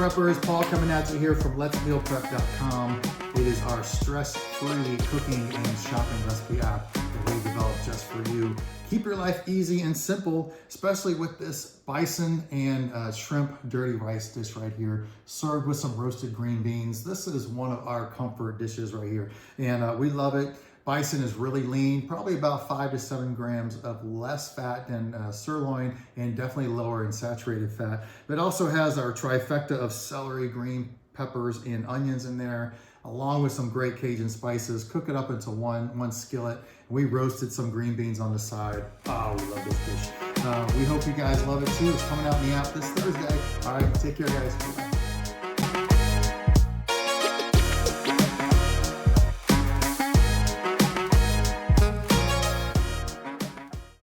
preppers? Paul coming at you here from letsmealprep.com. It is our stress-free cooking and shopping recipe app that we developed just for you. Keep your life easy and simple, especially with this bison and shrimp dirty rice dish right here, served with some roasted green beans. This is one of our comfort dishes right here, and we love it. Bison is really lean, probably about 5 to 7 grams of less fat than sirloin, and definitely lower in saturated fat. But it also has our trifecta of celery, green peppers, and onions in there, along with some great Cajun spices. Cook it up into one skillet. We roasted some green beans on the side. Oh, we love this dish. We hope you guys love it too. It's coming out in the app this Thursday. All right, take care, guys. Bye.